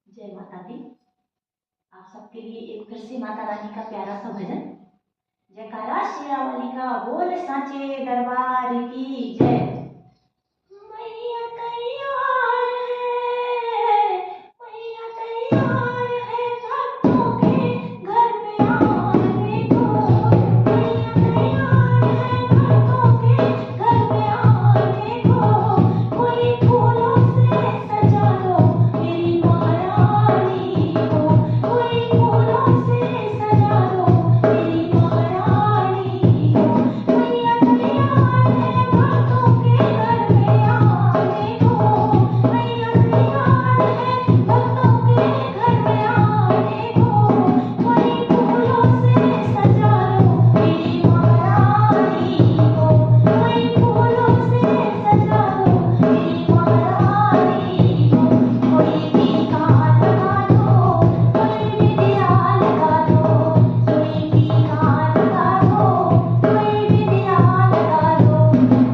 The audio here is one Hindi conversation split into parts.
जय माता दी। आप सबके लिए एक फिर से माता रानी का प्यारा सा भजन। जयकारा शेरावाली का बोल साचे दरबार की जय। मैया तैयार है, मैया तैयार है भक्तों के घर में आने को। मैया तैयार है भक्तों के घर में आने को। कोई फूलों से सजा दो मेरी महारानी को। कोई फूलों से सजा दो मेरी महारानी को। मैया तैयार है भक्तों के घर में आने को। मैया तैयार है भक्तों के घर में आने को। कोई फूलों से सजा दो मेरी महारानी को। कोई फूलों से सजा दो मेरी महारानी को। कोई टीका लगा दो, कोई बिंदिया लगा दो। कोई टीका लगा दो, कोई बिंदिया लगा दो।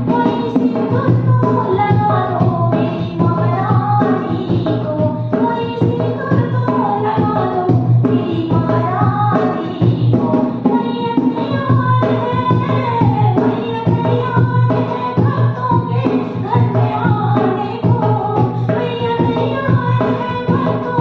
कोई सिंदूर तो लगा दो मेरी महारानी को। कोई सिंदूर तो लगा दो मेरी महारानी को। मैया तैयार है, मैया तैयार है भक्तों के घर में आने को। मैया तैयार है भक्तों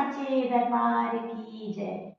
साचे दरबार की जय।